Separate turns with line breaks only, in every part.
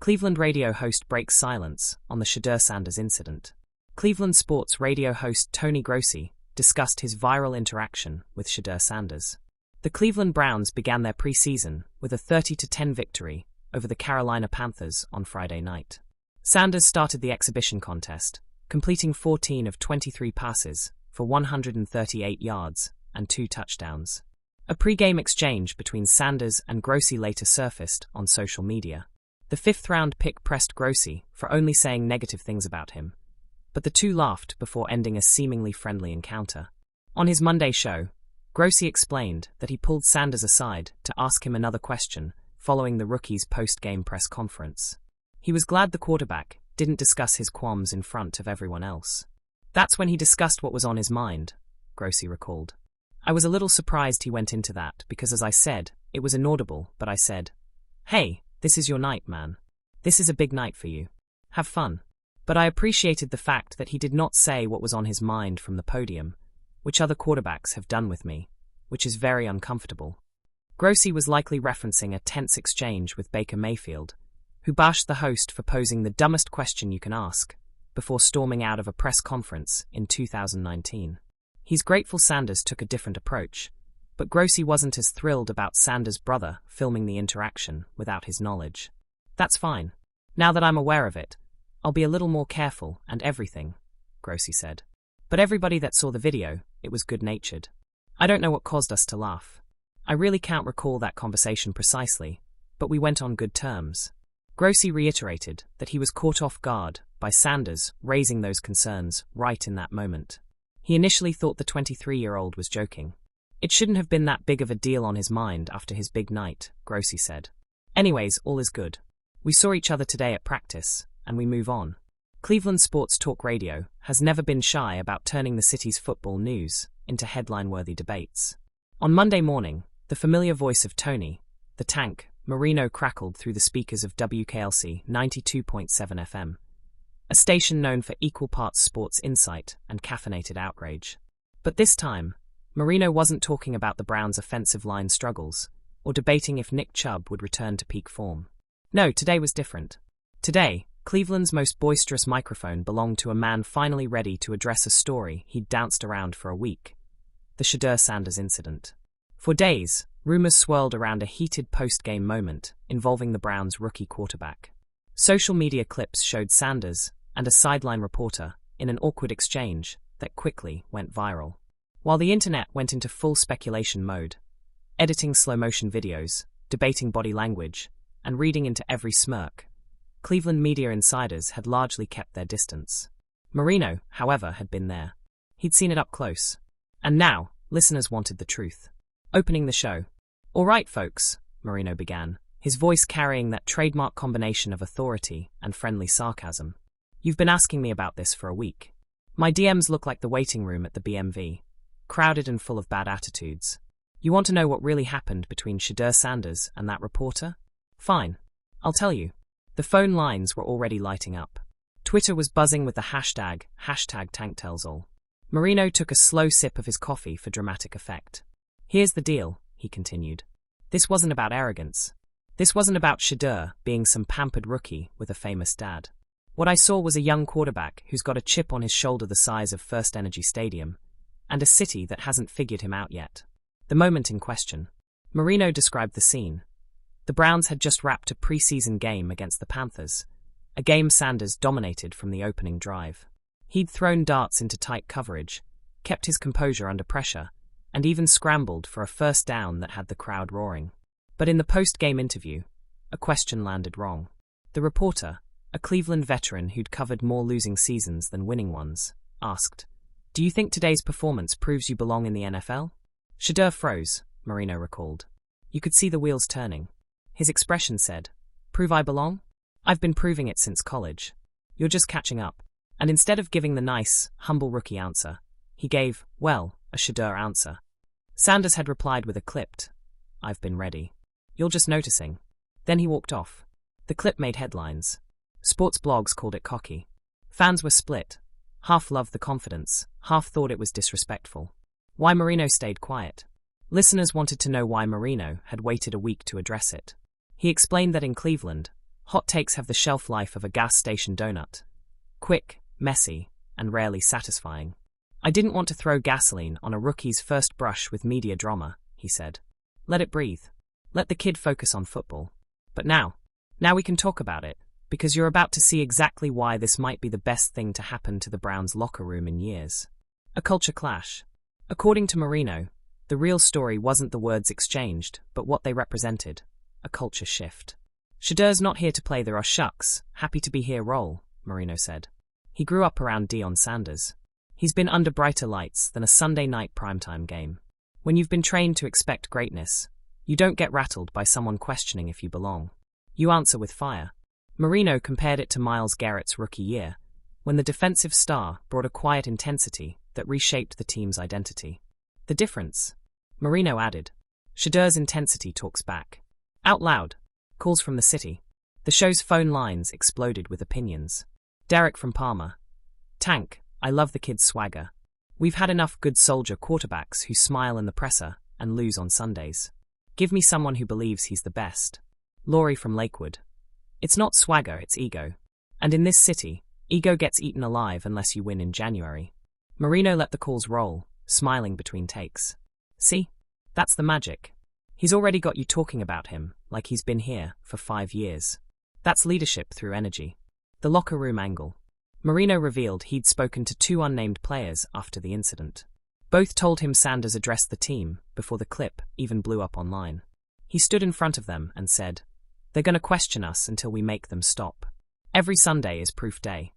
Cleveland radio host breaks silence on the Shedeur Sanders incident. Cleveland sports radio host Tony Grossi discussed his viral interaction with Shedeur Sanders. The Cleveland Browns began their preseason with a 30-10 victory over the Carolina Panthers on Friday night. Sanders started the exhibition contest, completing 14 of 23 passes for 138 yards and 2 touchdowns. A pre-game exchange between Sanders and Grossi later surfaced on social media. The 5th-round pick pressed Grossi for only saying negative things about him, but the two laughed before ending a seemingly friendly encounter. On his Monday show, Grossi explained that he pulled Sanders aside to ask him another question following the rookie's post-game press conference. He was glad the quarterback didn't discuss his qualms in front of everyone else. "That's when he discussed what was on his mind," Grossi recalled. "I was a little surprised he went into that because, as I said, it was inaudible, but I said, 'Hey, this is your night, man. This is a big night for you. Have fun.' But I appreciated the fact that he did not say what was on his mind from the podium, which other quarterbacks have done with me, which is very uncomfortable." Grossi was likely referencing a tense exchange with Baker Mayfield, who bashed the host for posing the dumbest question you can ask before storming out of a press conference in 2019. He's grateful Sanders took a different approach, but Grossi wasn't as thrilled about Sanders' brother filming the interaction without his knowledge. "That's fine. Now that I'm aware of it, I'll be a little more careful and everything," Grossi said. But everybody that saw the video, it was good-natured. "I don't know what caused us to laugh. I really can't recall that conversation precisely, but we went on good terms." Grossi reiterated that he was caught off guard by Sanders raising those concerns right in that moment. He initially thought the 23-year-old was joking. "It shouldn't have been that big of a deal on his mind after his big night," Grossi said. "Anyways, all is good. We saw each other today at practice, and we move on." Cleveland Sports Talk Radio has never been shy about turning the city's football news into headline-worthy debates. On Monday morning, the familiar voice of Tony, the Tank, Marino crackled through the speakers of WKLC 92.7 FM, a station known for equal parts sports insight and caffeinated outrage. But this time, Marino wasn't talking about the Browns' offensive line struggles or debating if Nick Chubb would return to peak form. No, today was different. Today, Cleveland's most boisterous microphone belonged to a man finally ready to address a story he'd danced around for a week: the Shedeur Sanders incident. For days, rumors swirled around a heated post-game moment involving the Browns' rookie quarterback. Social media clips showed Sanders and a sideline reporter in an awkward exchange that quickly went viral. While the internet went into full speculation mode, editing slow-motion videos, debating body language, and reading into every smirk, Cleveland media insiders had largely kept their distance. Marino, however, had been there. He'd seen it up close. And now, listeners wanted the truth. Opening the show, "All right, folks," Marino began, his voice carrying that trademark combination of authority and friendly sarcasm. "You've been asking me about this for a week. My DMs look like the waiting room at the BMV, crowded and full of bad attitudes. You want to know what really happened between Shedeur Sanders and that reporter? Fine. I'll tell you." The phone lines were already lighting up. Twitter was buzzing with the hashtag #TankTellsAll. Marino took a slow sip of his coffee for dramatic effect. "Here's the deal," he continued. "This wasn't about arrogance. This wasn't about Shedeur being some pampered rookie with a famous dad. What I saw was a young quarterback who's got a chip on his shoulder the size of First Energy Stadium, and a city that hasn't figured him out yet." The moment in question. Marino described the scene. The Browns had just wrapped a preseason game against the Panthers, a game Sanders dominated from the opening drive. He'd thrown darts into tight coverage, kept his composure under pressure, and even scrambled for a first down that had the crowd roaring. But in the post-game interview, a question landed wrong. The reporter, a Cleveland veteran who'd covered more losing seasons than winning ones, asked, "Do you think today's performance proves you belong in the NFL?" Shedeur froze, Marino recalled. You could see the wheels turning. His expression said, "Prove I belong? I've been proving it since college. You're just catching up." And instead of giving the nice, humble rookie answer, he gave, well, a Shedeur answer. Sanders had replied with a clipped, "I've been ready. You're just noticing." Then he walked off. The clip made headlines. Sports blogs called it cocky. Fans were split. Half loved the confidence, half thought it was disrespectful. Why Marino stayed quiet? Listeners wanted to know why Marino had waited a week to address it. He explained that in Cleveland, Hot takes have the shelf life of a gas station donut. Quick, messy, and rarely satisfying. I didn't want to throw gasoline on a rookie's first brush with media drama, he said. Let it breathe. Let the kid focus on football. But now we can talk about it, because you're about to see exactly why this might be the best thing to happen to the Browns' locker room in years. A culture clash. According to Marino, the real story wasn't the words exchanged, but what they represented. A culture shift. Shedeur's not here to play the "oh shucks, happy to be here" role, Marino said. He grew up around Deion Sanders. He's been under brighter lights than a Sunday night primetime game. When you've been trained to expect greatness, you don't get rattled by someone questioning if you belong. You answer with fire. Marino compared it to Myles Garrett's rookie year, when the defensive star brought a quiet intensity that reshaped the team's identity. The difference? Marino added. Shedeur's intensity talks back. Out loud. Calls from the city. The show's phone lines exploded with opinions. Derek from Parma. Tank, I love the kid's swagger. We've had enough good soldier quarterbacks who smile in the presser and lose on Sundays. Give me someone who believes he's the best. Laurie from Lakewood. It's not swagger, it's ego. And in this city, ego gets eaten alive unless you win in January. Marino let the calls roll, smiling between takes. See? That's the magic. He's already got you talking about him like he's been here for 5 years. That's leadership through energy. The locker room angle. Marino revealed he'd spoken to 2 unnamed players after the incident. Both told him Sanders addressed the team before the clip even blew up online. He stood in front of them and said, "They're going to question us until we make them stop. Every Sunday is proof day."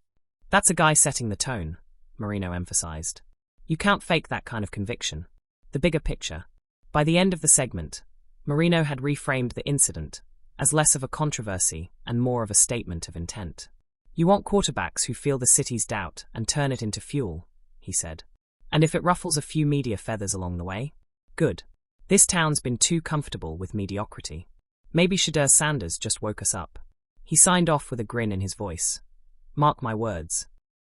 That's a guy setting the tone, Marino emphasized. You can't fake that kind of conviction. The bigger picture. By the end of the segment, Marino had reframed the incident as less of a controversy and more of a statement of intent. You want quarterbacks who feel the city's doubt and turn it into fuel, he said. And if it ruffles a few media feathers along the way, good. This town's been too comfortable with mediocrity. Maybe Shedeur Sanders just woke us up. He signed off with a grin in his voice. Mark my words,